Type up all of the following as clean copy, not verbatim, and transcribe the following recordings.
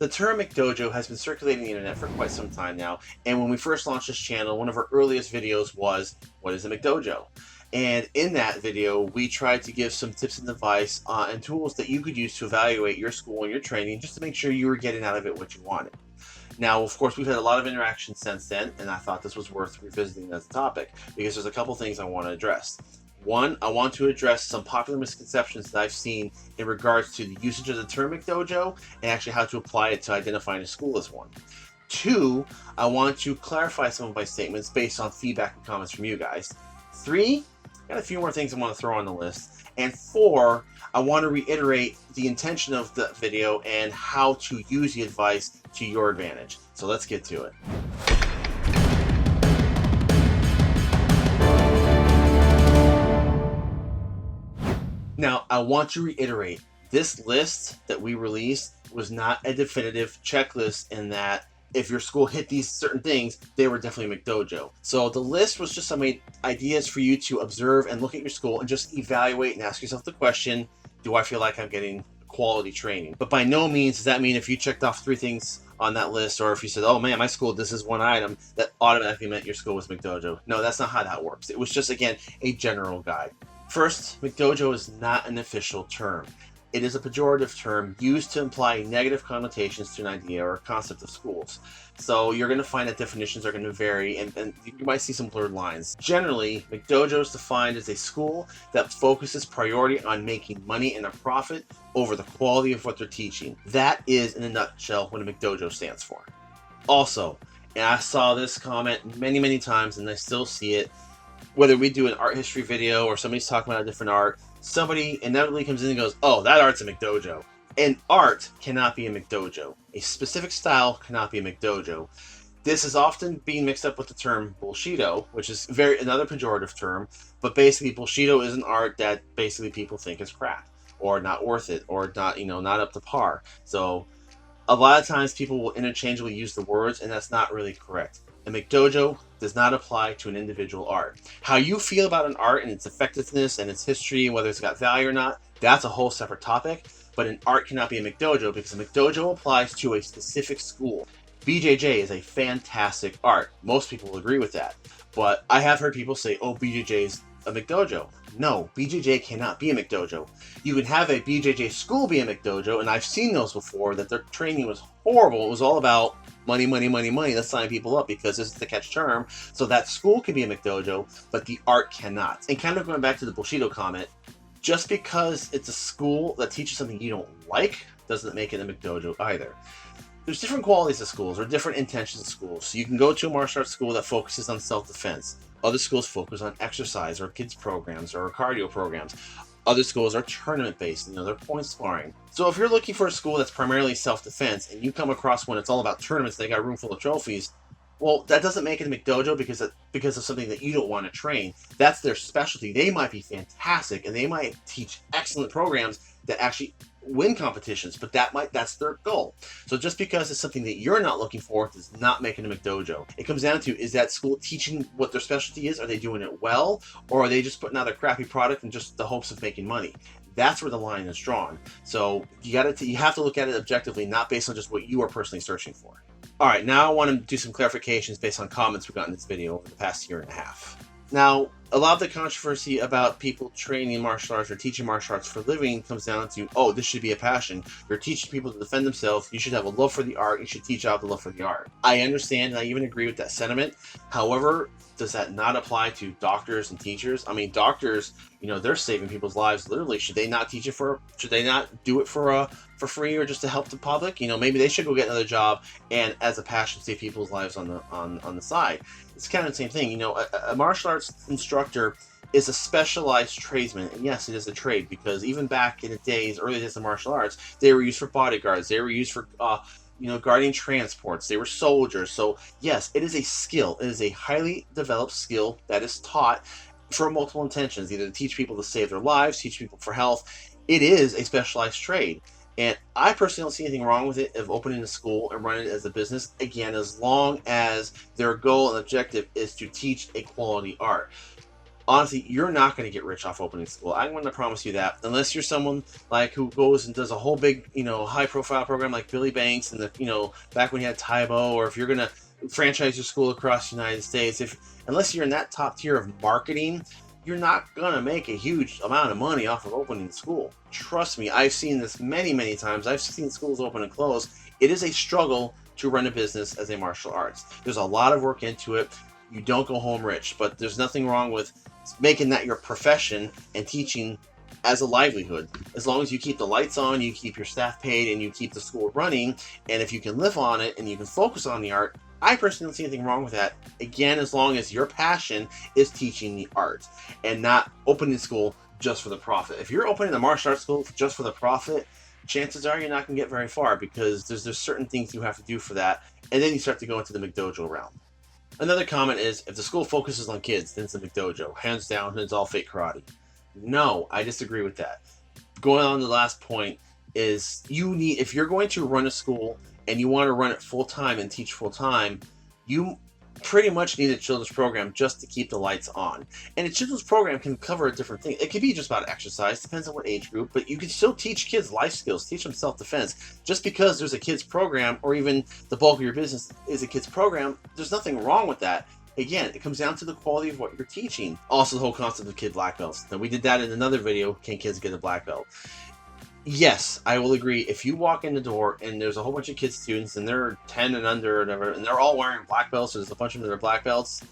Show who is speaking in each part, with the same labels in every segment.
Speaker 1: The term McDojo has been circulating the internet for quite some time now, and when we first launched this channel, one of our earliest videos was, what is a McDojo? And in that video, we tried to give some tips and advice and tools that you could use to evaluate your school and your training just to make sure you were getting out of it what you wanted. Now, of course, we've had a lot of interaction since then, and I thought this was worth revisiting as a topic because there's a couple things I want to address. One, I want to address some popular misconceptions that I've seen in regards to the usage of the term McDojo and actually how to apply it to identifying a school as one. Two, I want to clarify some of my statements based on feedback and comments from you guys. Three, got a few more things I want to throw on the list. And four, I want to reiterate the intention of the video and how to use the advice to your advantage. So let's get to it. Now, I want to reiterate, this list that we released was not a definitive checklist in that if your school hit these certain things, they were definitely McDojo. So the list was just some ideas for you to observe and look at your school and just evaluate and ask yourself the question, do I feel like I'm getting quality training? But by no means does that mean if you checked off 3 things on that list, or if you said, oh man, my school, this is one item, that automatically meant your school was McDojo. No, that's not how that works. It was just, again, a general guide. First, McDojo is not an official term. It is a pejorative term used to imply negative connotations to an idea or a concept of schools. So you're going to find that definitions are going to vary and you might see some blurred lines. Generally, McDojo is defined as a school that focuses priority on making money and a profit over the quality of what they're teaching. That is, in a nutshell, what a McDojo stands for. Also, and I saw this comment many times and I still see it, whether we do an art history video or somebody's talking about a different art, somebody inevitably comes in and goes, oh, that art's a McDojo. And art cannot be a McDojo. A specific style cannot be a McDojo. This is often being mixed up with the term bullshido, which is another pejorative term, but basically bullshido is an art that basically people think is crap or not worth it or not up to par. So a lot of times people will interchangeably use the words, and that's not really correct. A McDojo does not apply to an individual art. How you feel about an art and its effectiveness and its history and whether it's got value or not, that's a whole separate topic. But an art cannot be a McDojo because a McDojo applies to a specific school. BJJ is a fantastic art. Most people will agree with that. But I have heard people say, oh, BJJ is a McDojo. No, BJJ cannot be a McDojo. You can have a BJJ school be a McDojo, and I've seen those before, that their training was horrible. It was all about money. Let's sign people up because this is the catch term. So that school can be a McDojo, but the art cannot. And kind of going back to the Bushido comment, just because it's a school that teaches something you don't like doesn't make it a McDojo either. There's different qualities of schools or different intentions of schools. So you can go to a martial arts school that focuses on self-defense. Other schools focus on exercise or kids programs or cardio programs. Other schools are tournament-based, they're point sparring. So if you're looking for a school that's primarily self-defense and you come across one that's all about tournaments, they got a room full of trophies, well, that doesn't make it a McDojo because of something that you don't want to train. That's their specialty. They might be fantastic and they might teach excellent programs that actually win competitions, but that's their goal. So just because it's something that you're not looking for does not make it a McDojo. It comes down to, is that school teaching what their specialty is? Are they doing it well? Or are they just putting out a crappy product in just the hopes of making money? That's where the line is drawn. So you have to look at it objectively, not based on just what you are personally searching for. All right, now I want to do some clarifications based on comments we got in this video over the past year and a half. Now, a lot of the controversy about people training martial arts or teaching martial arts for a living comes down to, oh, this should be a passion. You're teaching people to defend themselves. You should have a love for the art. You should teach out the love for the art. I understand, and I even agree with that sentiment. However, does that not apply to doctors and teachers? I mean, doctors, they're saving people's lives literally. Should they not teach it should they not do it for free or just to help the public? Maybe they should go get another job and as a passion save people's lives on the side. It's kind of the same thing. A martial arts instructor is a specialized tradesman, and yes, it is a trade, because even back in the days, early days of martial arts, they were used for bodyguards, they were used for guarding transports, they were soldiers. So yes, it is a skill. It is a highly developed skill that is taught for multiple intentions, either to teach people to save their lives, teach people for health. It is a specialized trade. And I personally don't see anything wrong with it, of opening a school and running it as a business, again, as long as their goal and objective is to teach a quality art. honestly, you're not going to get rich off opening school. I'm going to promise you that, unless you're someone like who goes and does a whole big, high profile program like Billy Banks and back when you had Tybo, or if you're going to franchise your school across the United States, unless you're in that top tier of marketing, you're not going to make a huge amount of money off of opening the school. Trust me, I've seen this many, many times. I've seen schools open and close. It is a struggle to run a business as a martial arts. There's a lot of work into it. You don't go home rich, but there's nothing wrong with making that your profession and teaching as a livelihood. As long as you keep the lights on, you keep your staff paid, and you keep the school running, and if you can live on it and you can focus on the art, I personally don't see anything wrong with that. Again, as long as your passion is teaching the art and not opening school just for the profit. If you're opening a martial arts school just for the profit, chances are you're not going to get very far, because there's certain things you have to do for that, and then you start to go into the McDojo realm. Another comment is, if the school focuses on kids, then it's a McDojo. Hands down, it's all fake karate. No, I disagree with that. Going on to the last point is, if you're going to run a school and you want to run it full time and teach full time, you pretty much need a children's program just to keep the lights on. And a children's program can cover a different thing. It could be just about exercise, depends on what age group, but you can still teach kids life skills, teach them self-defense. Just because there's a kids program, or even the bulk of your business is a kids program, there's nothing wrong with that. Again, it comes down to the quality of what you're teaching. Also, the whole concept of kid black belts. Now, we did that in another video, Can Kids Get a Black Belt? Yes, I will agree. If you walk in the door and there's a whole bunch of kids students and they're 10 and under or whatever, and they're all wearing black belts, or there's a bunch of them that are black belts,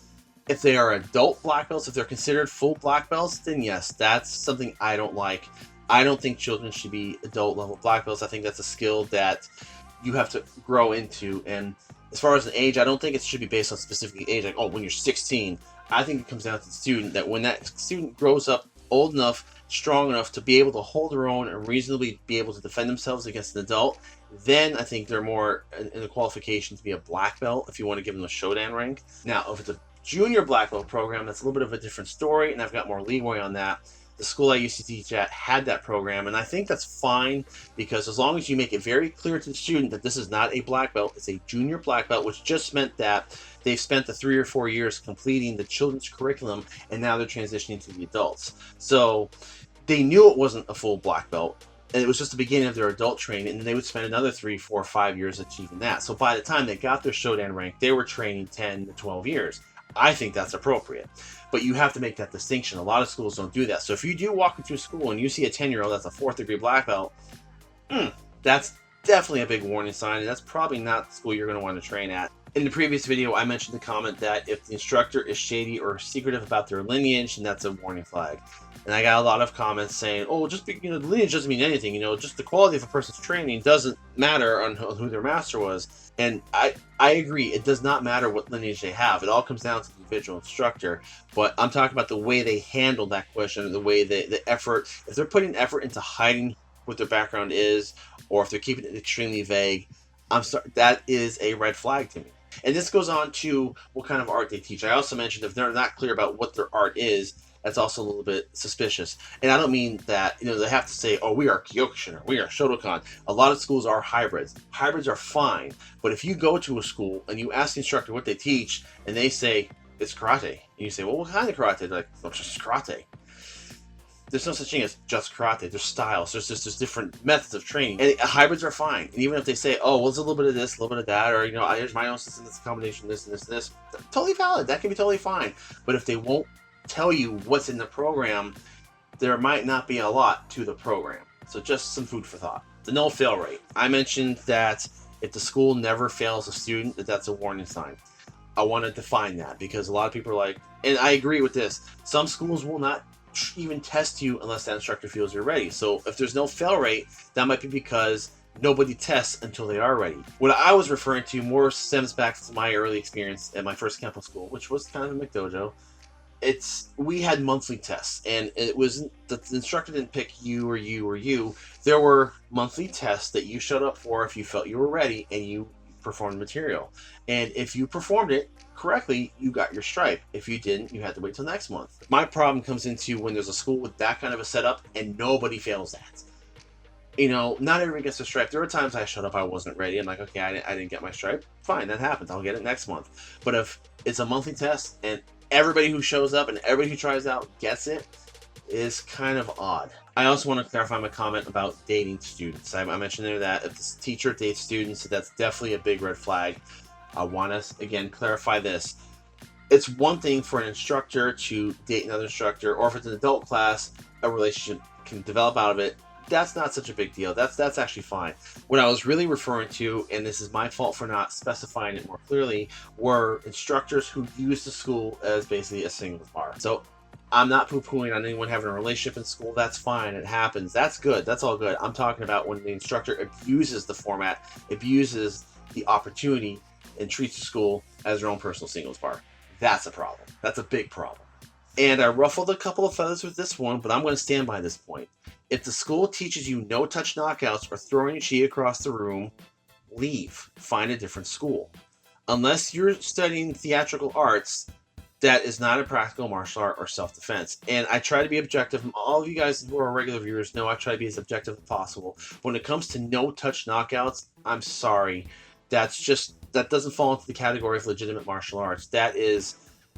Speaker 1: if they are adult black belts, if they're considered full black belts, then yes, that's something I don't like. I don't think children should be adult level black belts. I think that's a skill that you have to grow into. And as far as an age, I don't think it should be based on specific age, like, oh, when you're 16. I think it comes down to the student, that when that student grows up old enough, strong enough to be able to hold their own and reasonably be able to defend themselves against an adult, then I think they're more in the qualification to be a black belt if you want to give them a Shodan rank. Now, if it's a junior black belt program, that's a little bit of a different story, and I've got more leeway on that. The school I used to teach at had that program, and I think that's fine, because as long as you make it very clear to the student that this is not a black belt, it's a junior black belt, which just meant that they've spent the 3 or 4 years completing the children's curriculum, and now they're transitioning to the adults. So they knew it wasn't a full black belt, and it was just the beginning of their adult training, and then they would spend another 3, 4, 5 years achieving that. So by the time they got their Shodan rank, they were training 10 to 12 years. I think that's appropriate, but you have to make that distinction. A lot of schools don't do that. So if you do walk into a school and you see a 10-year-old that's a 4th degree black belt, that's definitely a big warning sign, and that's probably not the school you're going to want to train at. In the previous video, I mentioned the comment that if the instructor is shady or secretive about their lineage, then that's a warning flag. And I got a lot of comments saying, oh, just the lineage doesn't mean anything. Just the quality of a person's training doesn't matter on who their master was. And I agree, it does not matter what lineage they have. It all comes down to the individual instructor. But I'm talking about the way they handle that question, the way the effort. If they're putting effort into hiding what their background is, or if they're keeping it extremely vague, I'm sorry, that is a red flag to me. And this goes on to what kind of art they teach. I also mentioned if they're not clear about what their art is, that's also a little bit suspicious. And I don't mean that, they have to say, oh, we are Kyokushin, or we are Shotokan. A lot of schools are hybrids. Hybrids are fine. But if you go to a school and you ask the instructor what they teach, and they say, it's karate. And you say, well, what kind of karate? They're like, oh, it's just karate. There's no such thing as just karate. There's styles. There's different methods of training. And hybrids are fine. And even if they say, oh, well, it's a little bit of this, a little bit of that, or, here's my own system, this combination, this and this and this, totally valid. That can be totally fine. But if they won't tell you what's in the program, there might not be a lot to the program. So just some food for thought. The no fail rate. I mentioned that if the school never fails a student, that's a warning sign. I want to define that, because a lot of people are like, and I agree with this, some schools will not even test you unless that instructor feels you're ready. So if there's no fail rate, that might be because nobody tests until they are ready. What I was referring to more stems back to my early experience at my first Kempo school, which was kind of a McDojo. We had monthly tests, and it wasn't the instructor didn't pick you or you or you. There were monthly tests that you showed up for if you felt you were ready and you performed material. And if you performed it correctly, you got your stripe. If you didn't, you had to wait till next month. My problem comes into when there's a school with that kind of a setup and nobody fails that. Not everybody gets a stripe. There were times I showed up, I wasn't ready. I'm like, okay, I didn't get my stripe. Fine, that happens. I'll get it next month. But if it's a monthly test and everybody who shows up and everybody who tries out gets it is kind of odd. I also want to clarify my comment about dating students. I mentioned there that if the teacher dates students, that's definitely a big red flag. I want to, again, clarify this. It's one thing for an instructor to date another instructor, or if it's an adult class, a relationship can develop out of it. That's not such a big deal. That's actually fine. What I was really referring to, and this is my fault for not specifying it more clearly, were instructors who use the school as basically a singles bar. So I'm not poo-pooing on anyone having a relationship in school. That's fine. It happens. That's good. That's all good. I'm talking about when the instructor abuses the format, abuses the opportunity, and treats the school as their own personal singles bar. That's a problem. That's a big problem. And I ruffled a couple of feathers with this one, but I'm going to stand by this point. If the school teaches you no touch knockouts or throwing your chi across the room, leave. Find a different school. Unless you're studying theatrical arts, that is not a practical martial art or self-defense. And I try to be objective. All of you guys who are regular viewers know I try to be as objective as possible. When it comes to no-touch knockouts, I'm sorry. That doesn't fall into the category of legitimate martial arts.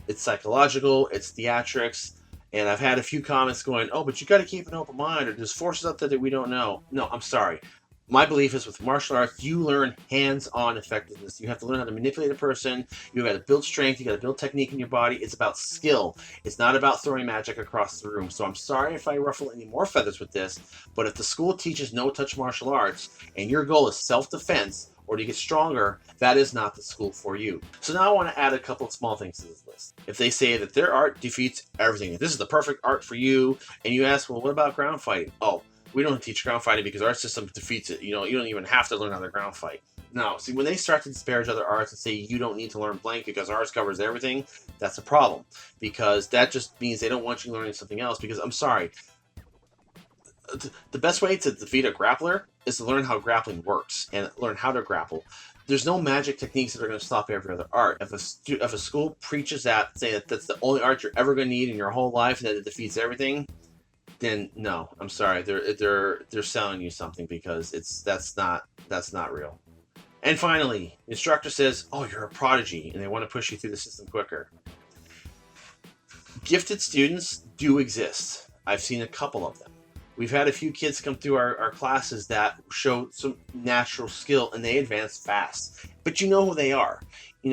Speaker 1: It's psychological, it's theatrics. And I've had a few comments going, oh, but you got to keep an open mind, or there's forces out there that we don't know. No, I'm sorry. My belief is with martial arts, you learn hands-on effectiveness. You have to learn how to manipulate a person. You got to build strength. You got to build technique in your body. It's about skill. It's not about throwing magic across the room. So I'm sorry if I ruffle any more feathers with this, but if the school teaches no-touch martial arts and your goal is self-defense or to get stronger, that is not the school for you. So now I want to add a couple of small things to this list. If they say that their art defeats everything, if this is the perfect art for you, and you ask, well, what about ground fighting? Oh, we don't teach ground fighting because our system defeats it. You don't even have to learn how to ground fight. No, see, when they start to disparage other arts and say you don't need to learn blank because ours covers everything, that's a problem. Because that just means they don't want you learning something else. Because I'm sorry, the best way to defeat a grappler is to learn how grappling works and learn how to grapple. There's no magic techniques that are going to stop every other art. If a school preaches that, saying that that's the only art you're ever going to need in your whole life and that it defeats everything, then no, I'm sorry, they're selling you something, because that's not real. And finally, the instructor says, oh, you're a prodigy, and they want to push you through the system quicker. Gifted students do exist. I've seen a couple of them. We've had a few kids come through our classes that show some natural skill, and they advance fast. But you know who they are. We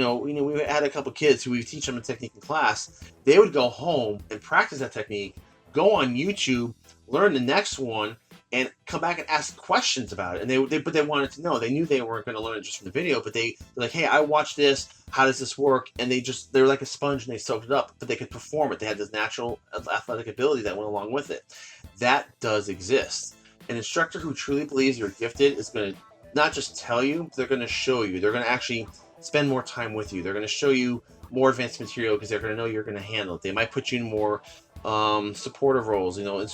Speaker 1: had a couple kids who we teach them a technique in class. They would go home and practice that technique, go on YouTube, learn the next one, and come back and ask questions about it. But they wanted to know. They knew they weren't going to learn it just from the video, but they're like, hey, I watched this. How does this work? And they're like a sponge, and they soaked it up, but they could perform it. They had this natural athletic ability that went along with it. That does exist. An instructor who truly believes you're gifted is going to not just tell you, they're going to show you. They're going to actually spend more time with you. They're going to show you more advanced material because they're going to know you're going to handle it. They might put you in more supportive roles, your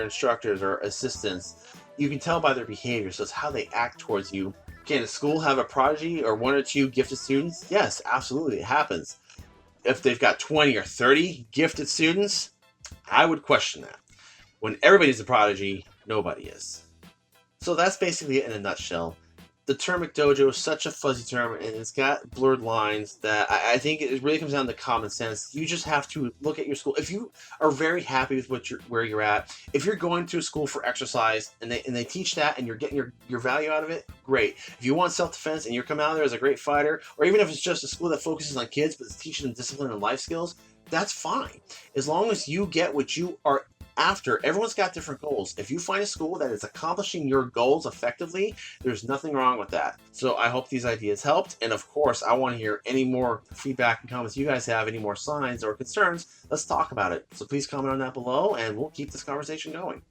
Speaker 1: instructors or assistants. You can tell by their behavior, so it's how they act towards you. Can a school have a prodigy or one or two gifted students? Yes, absolutely, it happens. If they've got 20 or 30 gifted students, I would question that. When everybody's a prodigy, nobody is. So that's basically it in a nutshell. The term McDojo is such a fuzzy term, and it's got blurred lines that I think it really comes down to common sense. You just have to look at your school. If you are very happy with where you're at, if you're going to a school for exercise and they teach that and you're getting your value out of it, great. If you want self-defense and you're coming out of there as a great fighter, or even if it's just a school that focuses on kids but is teaching them discipline and life skills, that's fine. As long as you get what you are after. Everyone's got different goals. If you find a school that is accomplishing your goals effectively, there's nothing wrong with that. So I hope these ideas helped. And of course, I want to hear any more feedback and comments you guys have, any more signs or concerns. Let's talk about it. So please comment on that below and we'll keep this conversation going.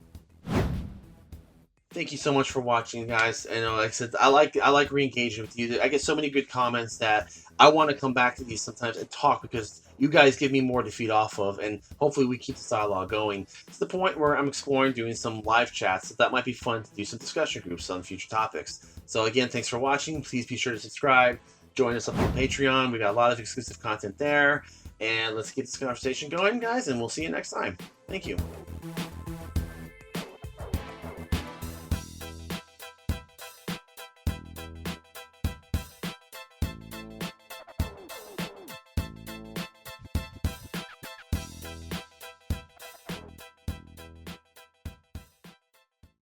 Speaker 1: Thank you so much for watching, guys. And like I said, I like re-engaging with you. I get so many good comments that I want to come back to these sometimes and talk, because you guys give me more to feed off of, and hopefully we keep this dialogue going to the point where I'm exploring doing some live chats. So that might be fun to do some discussion groups on future topics. So again, thanks for watching. Please be sure to subscribe. Join us up on Patreon. We got a lot of exclusive content there. And let's get this conversation going, guys, and we'll see you next time. Thank you.